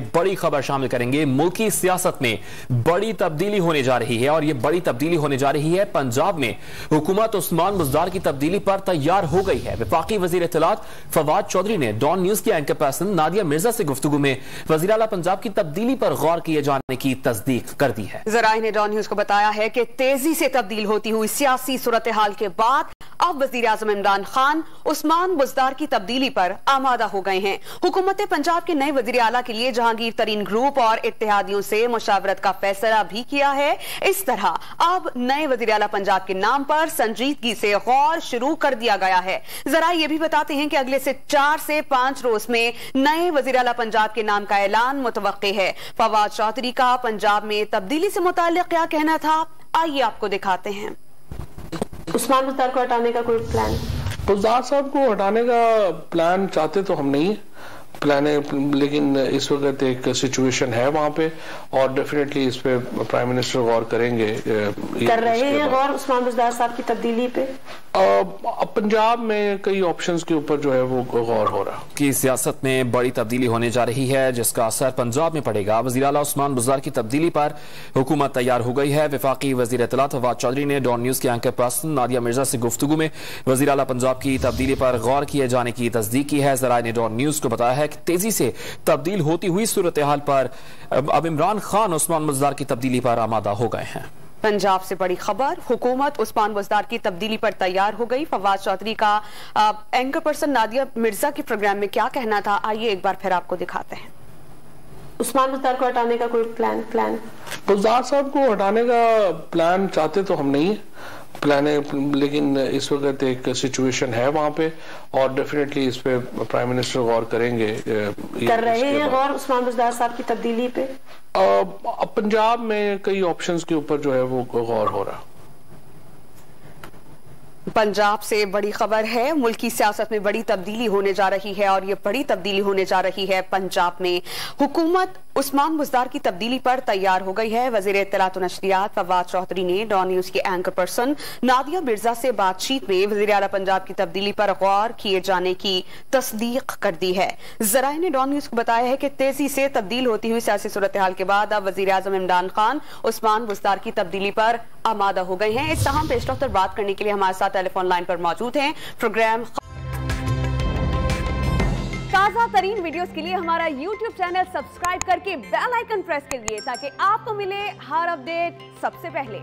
बड़ी खबर शामिल करेंगे। मुल्की सियासत में बड़ी तब्दीली होने जा रही है और ये बड़ी तब्दीली होने जा रही है पंजाब में। हुकूमत उस्मान बुज़दार की तब्दीली पर तैयार हो गई है। वफाकी वज़ीर इत्तलात फवाद चौधरी ने डॉन न्यूज की एंकर पर्सन नादिया मिर्जा से गुफ्तगू में वज़ीर आला पंजाब की तब्दीली पर गौर किए जाने की तस्दीक कर दी है। ज़राए ने डॉन न्यूज को बताया है कि तेजी से तब्दील होती हुई सियासी सूरत हाल के बाद अब वज़ीर आज़म इमरान खान उस्मान बुज़दार की तब्दीली पर आमादा हो गए हैं। हुकूमत पंजाब के नए वज़ीर आला के लिए जहांगीर तरीन ग्रुप और इत्तेहादियों से मुशावरत का फैसला भी किया है। इस तरह अब नए वज़ीर आला पंजाब के नाम पर संजीदगी से गौर शुरू कर दिया गया है। जरा ये भी बताते हैं कि अगले से 4 से 5 रोज में नए वज़ीर आला पंजाब के नाम का ऐलान मुतवक्की है। फवाद चौधरी का पंजाब में तब्दीली से मुताल्लिक क्या कहना था, आइए आपको दिखाते हैं। उस्मान बुज़दार को हटाने का कोई प्लान? बुज़दार साहब को हटाने का प्लान चाहते तो हम नहीं प्लान है, लेकिन इस वक्त एक सिचुएशन है वहां पे और डेफिनेटली इस पे प्राइम मिनिस्टर गौर करेंगे। कर रहे हैं गौर उस्मान बुज़दार साहब की तब्दीली पे? पंजाब में कई ऑप्शंस के ऊपर जो है वो गौर हो रहा है कि सियासत में बड़ी तब्दीली होने जा रही है जिसका असर पंजाब में पड़ेगा। वज़ीर आला उस्मान बुज़दार की तब्दीली पर हुकूमत तैयार हो गई है। वफाकी वज़ीर इत्तलात फवाद चौधरी ने डॉन न्यूज के एंकर पर्सन नादिया मिर्जा से गुफ्तगू में वज़ीर आला पंजाब की तब्दीली पर गौर किए जाने की तस्दीक की है। ज़राए ने डॉन न्यूज को बताया है कि तेजी से तब्दील होती हुई सूरत हाल पर अब इमरान खान उस्मान बुज़दार की तब्दीली पर आमादा हो गए हैं। पंजाब से बड़ी खबर, हुकूमत उस्मान बुज़दार की तब्दीली पर तैयार हो गई। फवाद चौधरी का एंकर पर्सन नादिया मिर्जा के प्रोग्राम में क्या कहना था, आइए एक बार फिर आपको दिखाते हैं। उस्मान बुज़दार को हटाने का कोई प्लान? बुज़दार साहब को हटाने का प्लान चाहते तो हम नहीं प्लान है, लेकिन इस वक्त एक सिचुएशन है वहां पे और डेफिनेटली इस पे प्राइम मिनिस्टर गौर करेंगे। कर रहे हैं गौर उस्मान बुज़दार साहब की तब्दीली पे? पंजाब में कई ऑप्शंस के ऊपर जो है वो गौर हो रहा है। पंजाब से बड़ी खबर है, मुल्की सियासत में बड़ी तब्दीली होने जा रही है और ये बड़ी तब्दीली होने जा रही है पंजाब में। हुकूमत उस्मान बुज़दार की तब्दीली पर तैयार हो गई है। वज़ीर इत्तलात और नशरियात फवाद चौधरी ने डॉन न्यूज के एंकर पर्सन नादिया मिर्जा से बातचीत में वज़ीर आला पंजाब की तब्दीली पर गौर किए जाने की तस्दीक कर दी है। ज़राए ने डॉन न्यूज को बताया है कि तेजी से तब्दील होती हुई सियासी सूरत हाल के बाद अब वज़ीर आज़म इमरान खान उस्मान बुज़दार की तब्दीली पर आमादा हो गए हैं। इस तहम पेश रफ्त बात करने के लिए हमारे साथ टेलीफोन लाइन पर मौजूद हैं। प्रोग्राम ताज़ा तरीन वीडियोस के लिए हमारा YouTube चैनल सब्सक्राइब करके बेल आइकन प्रेस कीजिए ताकि आपको मिले हर अपडेट सबसे पहले।